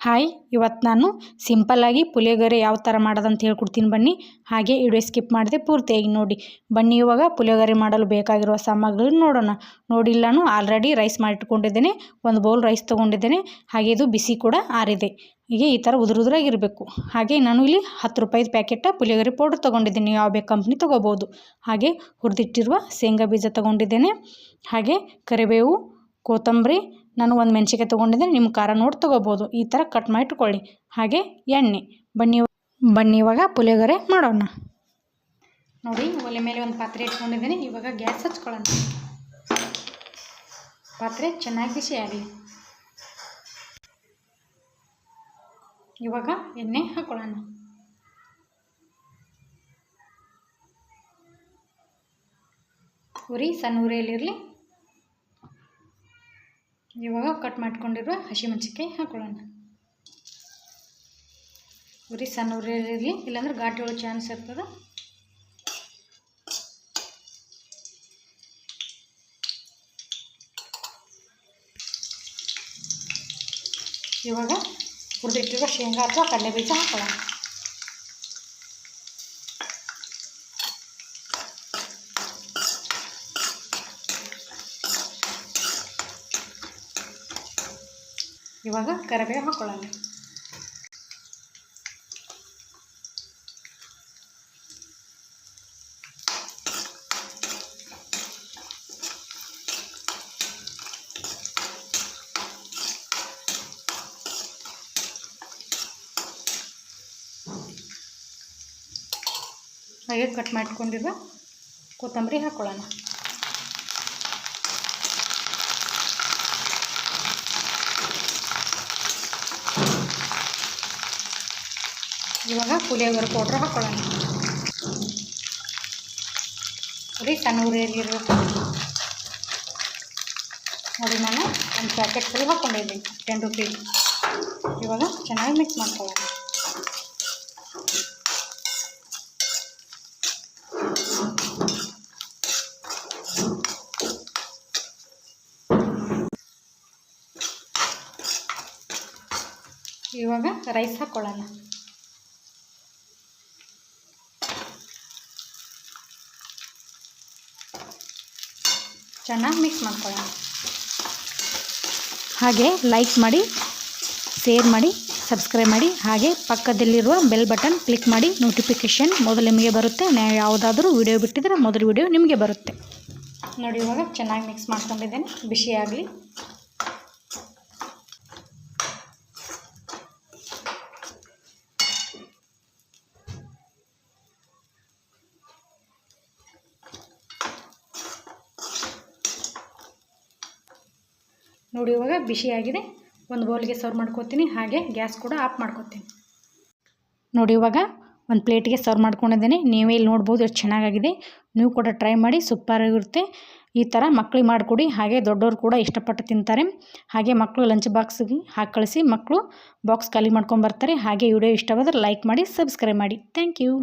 Hi, ಇವತ್ತು ನಾನು ಸಿಂಪಲ್ಲಾಗಿ ಪುಳಿಯೋಗರೆ ಯಾವ ಥರ ಮಾಡೋದಂತ ಹೇಳ್ಕೊಡ್ತೀನಿ ಬನ್ನಿ. ಹಾಗೆ ವಿಡಿಯೋ ಸ್ಕಿಪ್ ಮಾಡಿದೆ ಪೂರ್ತಿಯಾಗಿ ನೋಡಿ. ಬನ್ನಿ ಇವಾಗ ಪುಳಿಯೋಗರೆ ಮಾಡಲು ಬೇಕಾಗಿರುವ ಸಾಮಗ್ರಿಗಳು ನೋಡೋಣ. ನೋಡಿ, ನಾನು ಆಲ್ರೆಡಿ ರೈಸ್ ಮಾಡಿಟ್ಕೊಂಡಿದ್ದೇನೆ. ಒಂದು ಬೌಲ್ ರೈಸ್ ತೊಗೊಂಡಿದ್ದೇನೆ. ಹಾಗೆ ಇದು ಬಿಸಿ ಕೂಡ ಆರಿದೆ. ಹೀಗೆ ಈ ಥರ ಉದುರಾಗಿರಬೇಕು. ಹಾಗೆ ನಾನು ಇಲ್ಲಿ 10 ರೂಪಾಯಿದು ಪ್ಯಾಕೆಟ್ ಪುಳಿಯೋಗರೆ ಪೌಡ್ರ್ ತೊಗೊಂಡಿದ್ದೀನಿ. ಯಾವ ಬೇಕು ಕಂಪ್ನಿ ತೊಗೋಬೋದು. ಹಾಗೆ ಹುರಿದಿಟ್ಟಿರುವ ಶೇಂಗಾ ಬೀಜ ತೊಗೊಂಡಿದ್ದೇನೆ. ಹಾಗೆ ಕರಿಬೇವು, ಕೊತ್ತಂಬರಿ, ನಾನು ಒಂದು ಮೆಣಸಿನ್ಕಾಯಿ ತೊಗೊಂಡಿದ್ದೇನೆ. ನಿಮ್ಮ ಖಾರ ನೋಡಿ ತೊಗೋಬೋದು. ಈ ಥರ ಕಟ್ ಮಾಡಿ ಇಟ್ಕೊಳ್ಳಿ. ಹಾಗೆ ಎಣ್ಣೆ. ಬನ್ನಿ ಇವಾಗ ಪುಳಿಯೋಗರೆ ಮಾಡೋಣ. ನೋಡಿ, ಒಲೆ ಮೇಲೆ ಒಂದು ಪಾತ್ರೆ ಇಟ್ಕೊಂಡಿದ್ದೇನೆ. ಇವಾಗ ಗ್ಯಾಸ್ ಹಚ್ಕೊಳ್ಳೋಣ. ಪಾತ್ರೆ ಚೆನ್ನಾಗಿ ಬಿಸಿ ಆಗಲಿ. ಇವಾಗ ಎಣ್ಣೆ ಹಾಕೊಳ್ಳೋಣ. ಉರಿ ಸಣ್ಣ ಉರಿಯಲ್ಲಿರಲಿ. ಇವಾಗ ಕಟ್ ಮಾಡ್ಕೊಂಡಿರುವ ಹಸಿಮೆಣಸಿನ್ಕಾಯಿ ಹಾಕೊಳ್ಳೋಣ. ಉರಿ ಸಣ್ಣ ಉರಿಯಲ್ಲಿರಲಿ, ಇಲ್ಲಾಂದ್ರೆ ಘಾಟಿ ಒಳಗೆ ಚಾನ್ಸ್ ಇರ್ತದೆ. ಇವಾಗ ಹುರಿದಿಟ್ಟಿರುವ ಶೇಂಗಾ ಅಥವಾ ಕಡಲೆ ಬೀಜ ಹಾಕೊಳ್ಳೋಣ. ಇವಾಗ ಕರಿಬೇವು ಹಾಕೊಳ್ಳೋಣ. ಹಾಗೆ ಕಟ್ ಮಾಡ್ಕೊಂಡಿರುವ ಕೊತ್ತಂಬರಿ ಹಾಕೊಳ್ಳೋಣ. ಇವಾಗ ಪುಳಿಯೋಗರೆ ಪೌಡ್ರ್ ಹಾಕೊಳ್ಳೋಣ. ಉರಿ ಸಣ್ಣ ಉರಿಯಲ್ಲಿರಬೇಕು. ನೋಡಿ, ನಾನು ಒಂದು ಪ್ಯಾಕೆಟ್ ಫುಲ್ ಹಾಕ್ಕೊಂಡಿದ್ದೀನಿ, 10 ರೂಪಾಯಿ. ಇವಾಗ ಚೆನ್ನಾಗಿ ಮಿಕ್ಸ್ ಮಾಡ್ಕೊಳ್ಳೋಣ. ಇವಾಗ ರೈಸ್ ಹಾಕ್ಕೊಳ್ಳೋಣ. ಚೆನ್ನಾಗಿ ಮಿಕ್ಸ್ ಮಾಡ್ಕೊಳ್ಳೋಣ. ಹಾಗೆ ಲೈಕ್ ಮಾಡಿ, ಶೇರ್ ಮಾಡಿ, ಸಬ್ಸ್ಕ್ರೈಬ್ ಮಾಡಿ. ಹಾಗೆ ಪಕ್ಕದಲ್ಲಿರುವ ಬೆಲ್ ಬಟನ್ ಕ್ಲಿಕ್ ಮಾಡಿ. ನೋಟಿಫಿಕೇಷನ್ ಮೊದಲು ನಿಮಗೆ ಬರುತ್ತೆ. ನಾವು ಯಾವುದಾದ್ರೂ ವಿಡಿಯೋ ಬಿಟ್ಟಿದ್ರೆ ಮೊದಲು ವಿಡಿಯೋ ನಿಮಗೆ ಬರುತ್ತೆ. ನೋಡಿ, ಇವಾಗ ಚೆನ್ನಾಗಿ ಮಿಕ್ಸ್ ಮಾಡ್ಕೊಂಡಿದ್ದೇನೆ. ಬಿಸಿ ಆಗಲಿ. ನೋಡಿ, ಇವಾಗ ಬಿಸಿಯಾಗಿದೆ. ಒಂದು ಬೌಲ್ಗೆ ಸರ್ವ್ ಮಾಡ್ಕೊತೀನಿ. ಹಾಗೆ ಗ್ಯಾಸ್ ಕೂಡ ಆಫ್ ಮಾಡ್ಕೊತೀನಿ. ನೋಡಿ, ಇವಾಗ ಒಂದು ಪ್ಲೇಟಿಗೆ ಸರ್ವ್ ಮಾಡ್ಕೊಂಡಿದ್ದೇನೆ. ನೀವೇ ಇಲ್ಲಿ ನೋಡ್ಬೋದು ಎಷ್ಟು ಚೆನ್ನಾಗಾಗಿದೆ. ನೀವು ಕೂಡ ಟ್ರೈ ಮಾಡಿ, ಸೂಪರಾಗಿರುತ್ತೆ. ಈ ಥರ ಮಕ್ಕಳಿಗೆ ಮಾಡಿಕೊಡಿ. ಹಾಗೆ ದೊಡ್ಡವರು ಕೂಡ ಇಷ್ಟಪಟ್ಟು ತಿಂತಾರೆ. ಹಾಗೆ ಮಕ್ಕಳು ಲಂಚ್ ಬಾಕ್ಸ್ಗೆ ಹಾಕಿ ಕಳಿಸಿ. ಮಕ್ಕಳು ಬಾಕ್ಸ್ ಖಾಲಿ ಮಾಡ್ಕೊಂಬರ್ತಾರೆ. ಹಾಗೆ ವಿಡಿಯೋ ಇಷ್ಟವಾದರೆ ಲೈಕ್ ಮಾಡಿ, ಸಬ್ಸ್ಕ್ರೈಬ್ ಮಾಡಿ. Thank you.